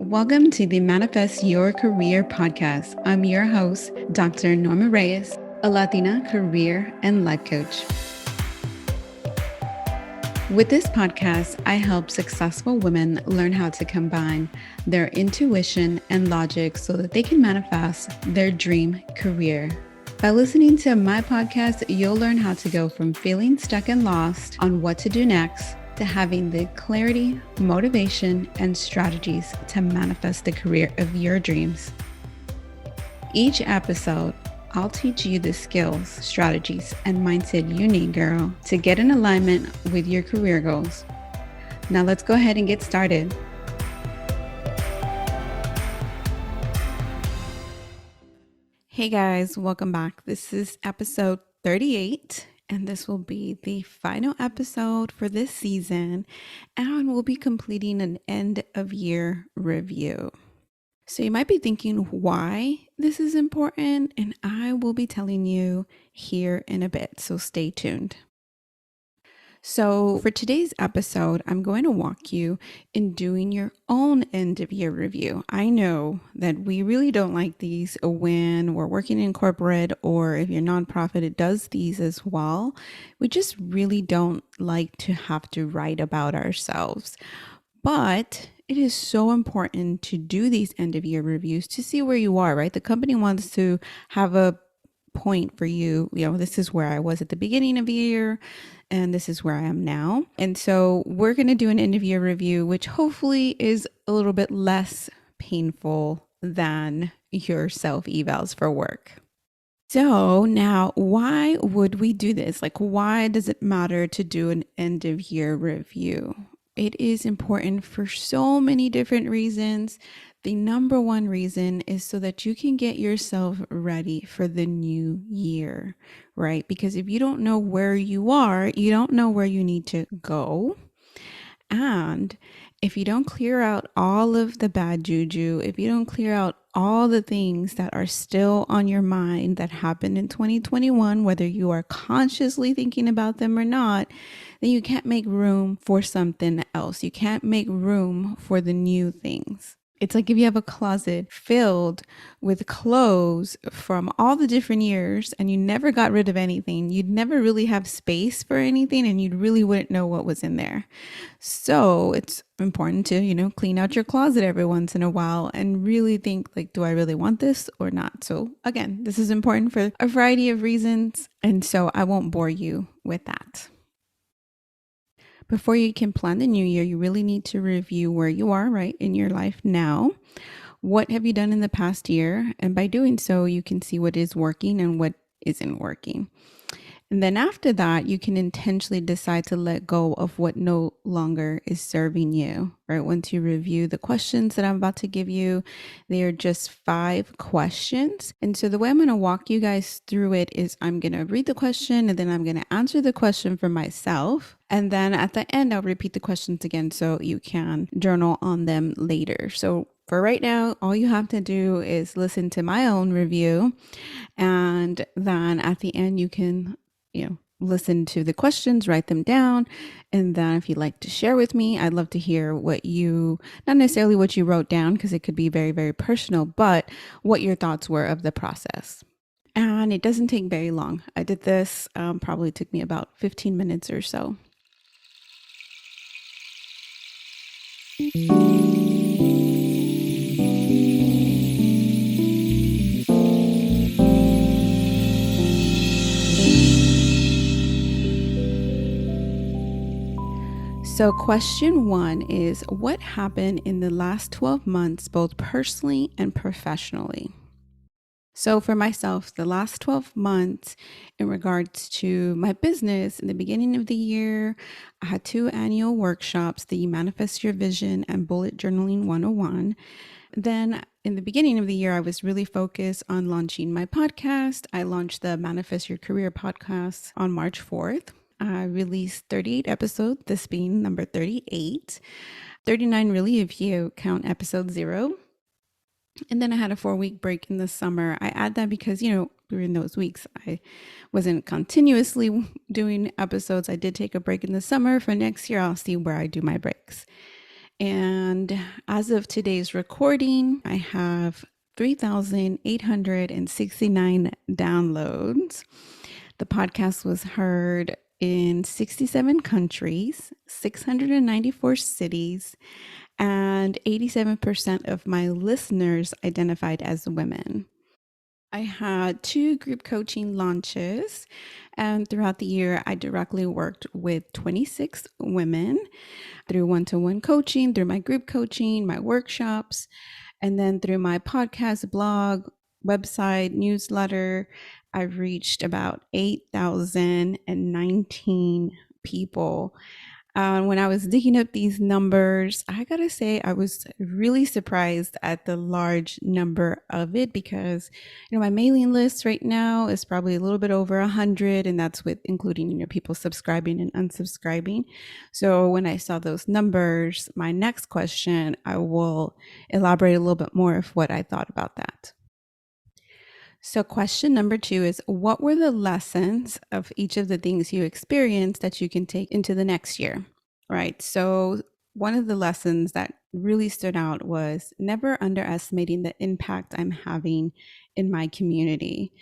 Welcome to the Manifest Your Career podcast. I'm your host, Dr. Norma Reyes, a Latina career and life coach. With this podcast, I help successful women learn how to combine their intuition and logic so that they can manifest their dream career. By listening to my podcast, you'll learn how to go from feeling stuck and lost on what to do next to having the clarity, motivation, and strategies to manifest the career of your dreams. Each episode, I'll teach you the skills, strategies, and mindset you need, girl, to get in alignment with your career goals. Now let's go ahead and get started. Hey guys, welcome back. This is episode 38. And this will be the final episode for this season, and we'll be completing an end of year review. So you might be thinking why this is important, and I will be telling you here in a bit, so stay tuned. So for today's episode, I'm going to walk you in doing your own end of year review. I know that we really don't like these when we're working in corporate, or if you're nonprofit, it does these as well. We just really don't like to have to write about ourselves. But it is so important to do these end of year reviews to see where you are, right? The company wants to have a point for you. This is where I was at the beginning of the year, and this is where I am now. And so we're going to do an end of year review, which hopefully is a little bit less painful than your self evals for work. So now, why would we do this? Why does it matter to do an end of year review? It is important for so many different reasons. The number one reason is so that you can get yourself ready for the new year, right? Because if you don't know where you are, you don't know where you need to go. And if you don't clear out all of the bad juju, if you don't clear out all the things that are still on your mind that happened in 2021, whether you are consciously thinking about them or not, then you can't make room for something else. You can't make room for the new things. It's like if you have a closet filled with clothes from all the different years and you never got rid of anything, you'd never really have space for anything, and you really wouldn't know what was in there. So it's important to, clean out your closet every once in a while and really think, do I really want this or not? So again, this is important for a variety of reasons, and so I won't bore you with that. Before you can plan the new year, you really need to review where you are, right, in your life now. What have you done in the past year? And by doing so, you can see what is working and what isn't working. And then after that, you can intentionally decide to let go of what no longer is serving you, right? Once you review the questions that I'm about to give you, they are just 5 questions. And so the way I'm going to walk you guys through it is I'm going to read the question, and then I'm going to answer the question for myself. And then at the end, I'll repeat the questions again so you can journal on them later. So for right now, all you have to do is listen to my own review. And then at the end, you can listen to the questions, write them down. And then if you'd like to share with me, I'd love to hear not necessarily what you wrote down, because it could be very, very personal, but what your thoughts were of the process. And it doesn't take very long. I did this, probably took me about 15 minutes or so. So question 1 is, what happened in the last 12 months, both personally and professionally? So for myself, the last 12 months in regards to my business, in the beginning of the year, I had 2 annual workshops, the Manifest Your Vision and Bullet Journaling 101. Then in the beginning of the year, I was really focused on launching my podcast. I launched the Manifest Your Career podcast on March 4th. I released 38 episodes, this being number 38. 39 really if you count episode 0. And then I had a 4-week break in the summer. I add that because, during those weeks, I wasn't continuously doing episodes. I did take a break in the summer. For next year, I'll see where I do my breaks. And as of today's recording, I have 3,869 downloads. The podcast was heard in 67 countries, 694 cities, and 87% of my listeners identified as women. I had 2 group coaching launches, and throughout the year, I directly worked with 26 women through one-to-one coaching, through my group coaching, my workshops, and then through my podcast, blog, website, newsletter. I've reached about 8,019 people. When I was digging up these numbers, I gotta say, I was really surprised at the large number of it because, my mailing list right now is probably a little bit over 100, and that's with including, people subscribing and unsubscribing. So when I saw those numbers, my next question, I will elaborate a little bit more of what I thought about that. So, question number 2 is, what were the lessons of each of the things you experienced that you can take into the next year? Right. So, one of the lessons that really stood out was never underestimating the impact I'm having in my community.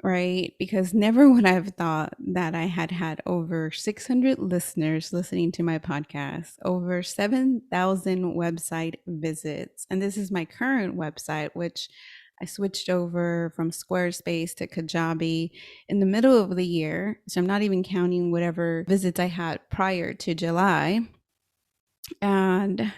Right. Because never would I have thought that I had over 600 listeners listening to my podcast, over 7,000 website visits. And this is my current website, which I switched over from Squarespace to Kajabi in the middle of the year. So I'm not even counting whatever visits I had prior to July. And,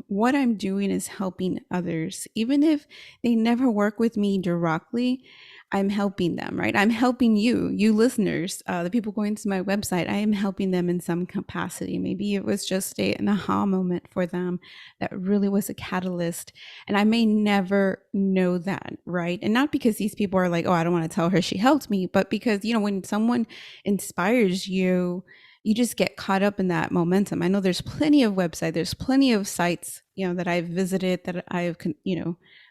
what I'm doing is helping others. Even if they never work with me directly, I'm helping them, right? I'm helping you listeners, the people going to my website. I am helping them in some capacity. Maybe it was just an aha moment for them that really was a catalyst. And I may never know that, right? And not because these people are like, oh, I don't want to tell her she helped me, but because, when someone inspires you, you just get caught up in that momentum. I know there's plenty of websites, there's plenty of sites, that I've visited that I've,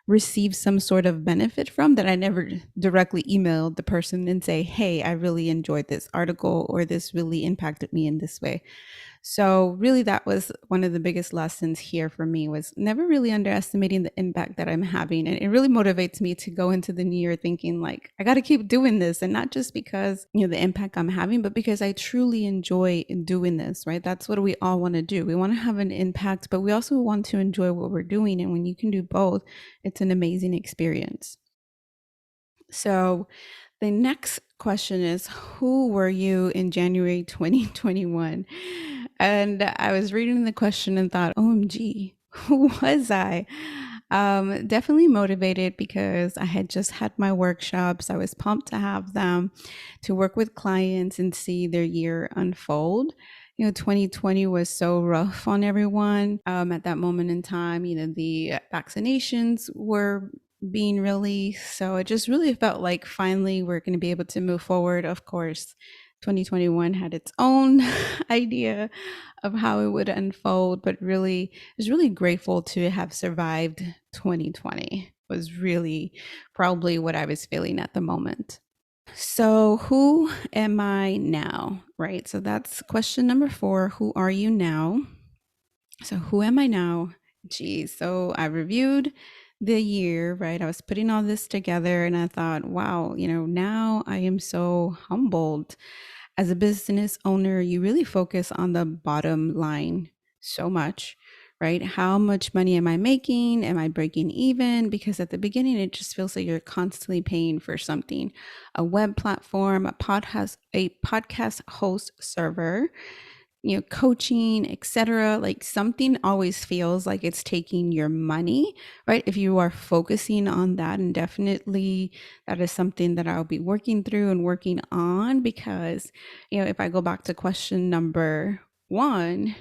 received some sort of benefit from that I never directly emailed the person and say, hey, I really enjoyed this article or this really impacted me in this way. So really that was one of the biggest lessons here for me, was never really underestimating the impact that I'm having. And it really motivates me to go into the new year thinking like, I got to keep doing this. And not just because, the impact I'm having, but because I truly enjoy doing this, right? That's what we all want to do. We want to have an impact, but we also want to enjoy what we're doing. And when you can do both, it's an amazing experience. So the next question is, who were you in January 2021? And I was reading the question and thought, OMG, who was I? Definitely motivated because I had just had my workshops. I was pumped to have them, to work with clients and see their year unfold. 2020 was so rough on everyone at that moment in time. The vaccinations were being released. So it just really felt like finally we're going to be able to move forward. Of course, 2021 had its own idea of how it would unfold, but really, I was really grateful to have survived 2020. Was really probably what I was feeling at the moment. So, who am I now? Right. So, that's question number 4. Who are you now? So, who am I now? Geez. So, I reviewed the year, right? I was putting all this together and I thought, wow, now I am so humbled. As a business owner, you really focus on the bottom line so much, right? How much money am I making? Am I breaking even? Because at the beginning, it just feels like you're constantly paying for something, a web platform, a podcast host server, coaching, etc. Like something always feels like it's taking your money, right? If you are focusing on that, and definitely that is something that I'll be working through and working on, because, if I go back to question number 1,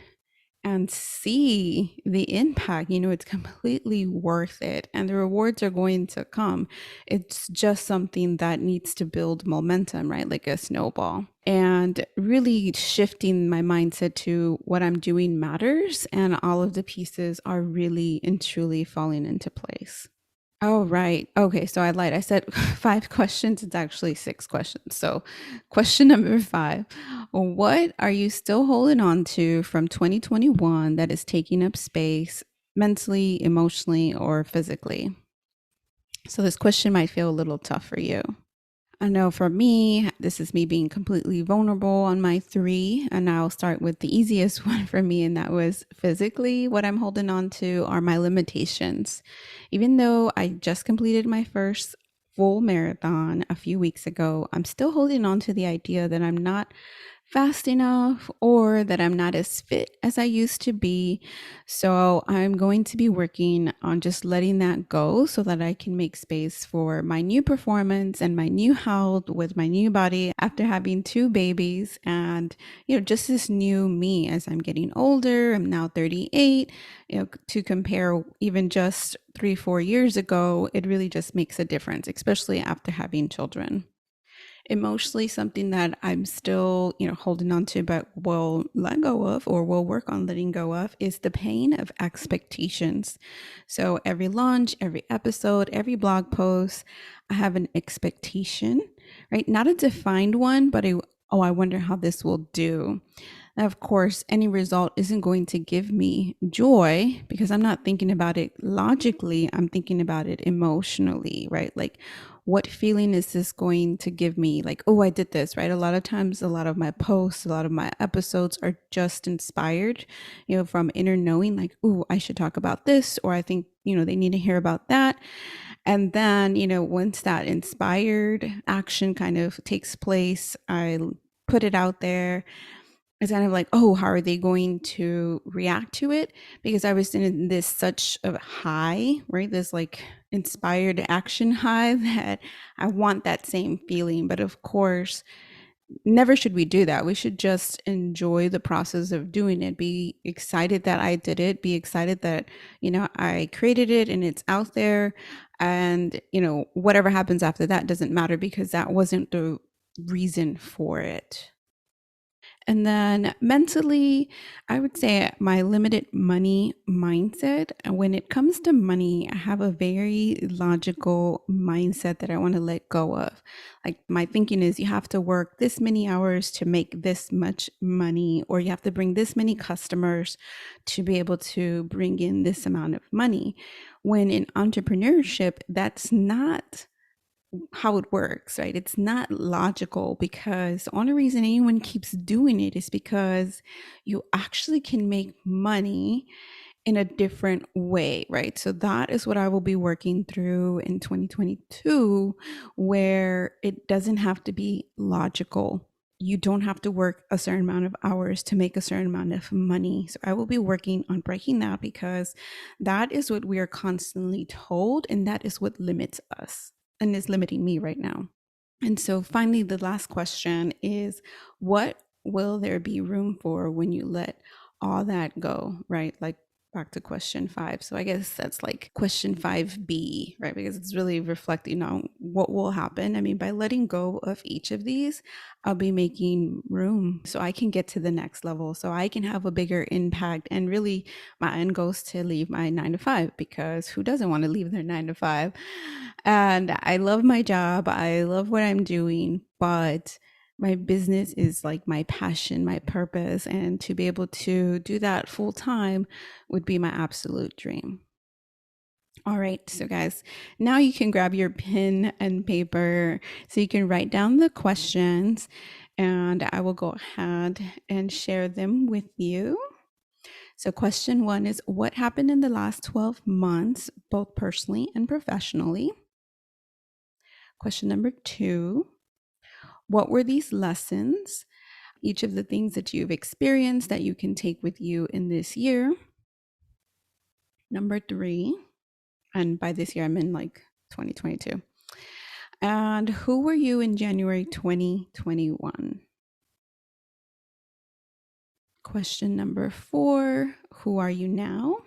and see the impact, it's completely worth it. And the rewards are going to come. It's just something that needs to build momentum, right? Like a snowball. And really shifting my mindset to what I'm doing matters. And all of the pieces are really and truly falling into place. Oh, right. Okay. So I lied. I said 5 questions. It's actually 6 questions. So, question number 5. What are you still holding on to from 2021 that is taking up space mentally, emotionally, or physically? So, this question might feel a little tough for you. I know for me, this is me being completely vulnerable on my three. And I'll start with the easiest one for me. And that was physically, what I'm holding on to are my limitations. Even though I just completed my first full marathon a few weeks ago, I'm still holding on to the idea that I'm not fast enough or that I'm not as fit as I used to be. So I'm going to be working on just letting that go so that I can make space for my new performance and my new health with my new body after having two babies and, just this new me as I'm getting older. I'm now 38, to compare even just 3, 4 years ago, it really just makes a difference, especially after having children. Emotionally, something that I'm still, holding on to, but will let go of or will work on letting go of is the pain of expectations. So every launch, every episode, every blog post, I have an expectation, right? Not a defined one, but oh, I wonder how this will do. Now, of course, any result isn't going to give me joy because I'm not thinking about it logically. I'm thinking about it emotionally, right? Like, what feeling is this going to give me? Like, oh, I did this, right? A lot of times, a lot of my posts, a lot of my episodes are just inspired, from inner knowing, like, oh, I should talk about this, or I think, they need to hear about that. And then, once that inspired action kind of takes place, I put it out there. It's kind of like, oh, how are they going to react to it? Because I was in this such a high, right? This like inspired action high that I want that same feeling. But of course, never should we do that. We should just enjoy the process of doing it. Be excited that I did it. Be excited that, I created it and it's out there. And, whatever happens after that doesn't matter because that wasn't the reason for it. And then mentally, I would say my limited money mindset. When it comes to money, I have a very logical mindset that I want to let go of. Like my thinking is you have to work this many hours to make this much money, or you have to bring this many customers to be able to bring in this amount of money. When in entrepreneurship, that's not how it works, right? It's not logical because the only reason anyone keeps doing it is because you actually can make money in a different way, right? So that is what I will be working through in 2022, where it doesn't have to be logical. You don't have to work a certain amount of hours to make a certain amount of money. So I will be working on breaking that because that is what we are constantly told, and that is what limits us and is limiting me right now. And so finally, the last question is what will there be room for when you let all that go, right? Like back to question 5. So I guess that's like question 5B, right? Because it's really reflecting on what will happen. I mean, by letting go of each of these, I'll be making room so I can get to the next level, so I can have a bigger impact. And really, my end goal is to leave my 9 to 5 because who doesn't want to leave their 9 to 5? And I love my job. I love what I'm doing, but my business is like my passion, my purpose. And to be able to do that full time would be my absolute dream. All right, so guys, now you can grab your pen and paper so you can write down the questions, and I will go ahead and share them with you. So, question 1 is what happened in the last 12 months, both personally and professionally? Question number 2, what were these lessons? Each of the things that you've experienced that you can take with you in this year. Number 3, and by this year, I mean like 2022. And who were you in January 2021? Question number 4, who are you now?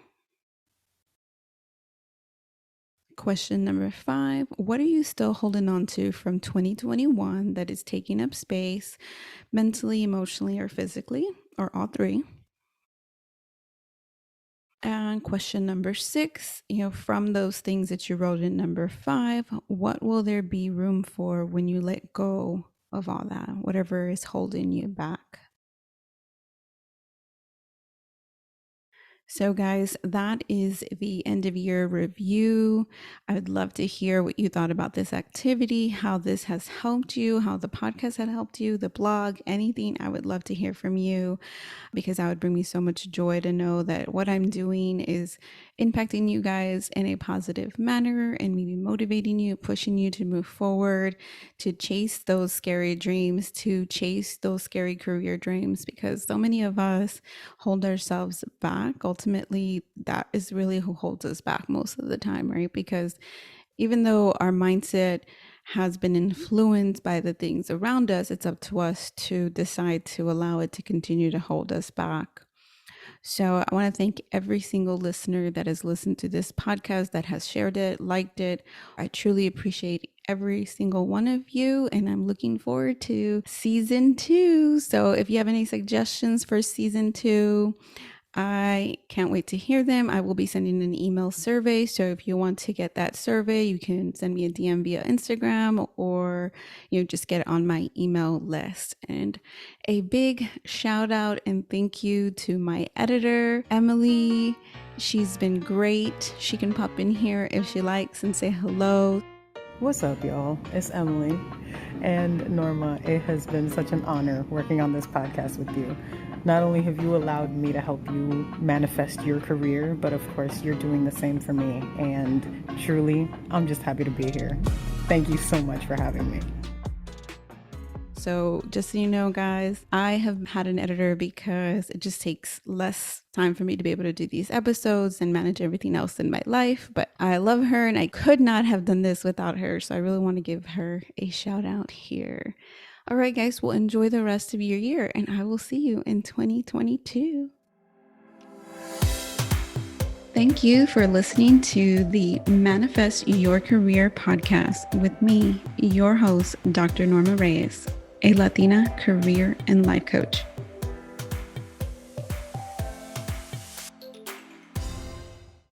Question number 5, what are you still holding on to from 2021 that is taking up space mentally, emotionally, or physically, or all three? And question number 6, from those things that you wrote in number 5, what will there be room for when you let go of all that, whatever is holding you back. So, guys, that is the end of year review. I would love to hear what you thought about this activity, how this has helped you, how the podcast had helped you, the blog, anything. I would love to hear from you, because that would bring me so much joy to know that what I'm doing is impacting you guys in a positive manner and maybe motivating you, pushing you to move forward, to chase those scary dreams, to chase those scary career dreams, because so many of us hold ourselves back. Ultimately, that is really who holds us back most of the time, right? Because even though our mindset has been influenced by the things around us, it's up to us to decide to allow it to continue to hold us back. So I want to thank every single listener that has listened to this podcast, that has shared it, liked it. I truly appreciate every single one of you, and I'm looking forward to season 2. So if you have any suggestions for season 2, I can't wait to hear them. I will be sending an email survey. So if you want to get that survey, you can send me a DM via Instagram, or just get it on my email list. And a big shout out and thank you to my editor, Emily. She's been great. She can pop in here if she likes and say hello. What's up, y'all? It's Emily and Norma. It has been such an honor working on this podcast with you. Not only have you allowed me to help you manifest your career, but of course you're doing the same for me. And truly, I'm just happy to be here. Thank you so much for having me. So just so you know, guys, I have had an editor because it just takes less time for me to be able to do these episodes and manage everything else in my life. But I love her and I could not have done this without her. So I really want to give her a shout out here. All right, guys, well, enjoy the rest of your year and I will see you in 2022. Thank you for listening to the Manifest Your Career podcast with me, your host, Dr. Norma Reyes, a Latina career and life coach.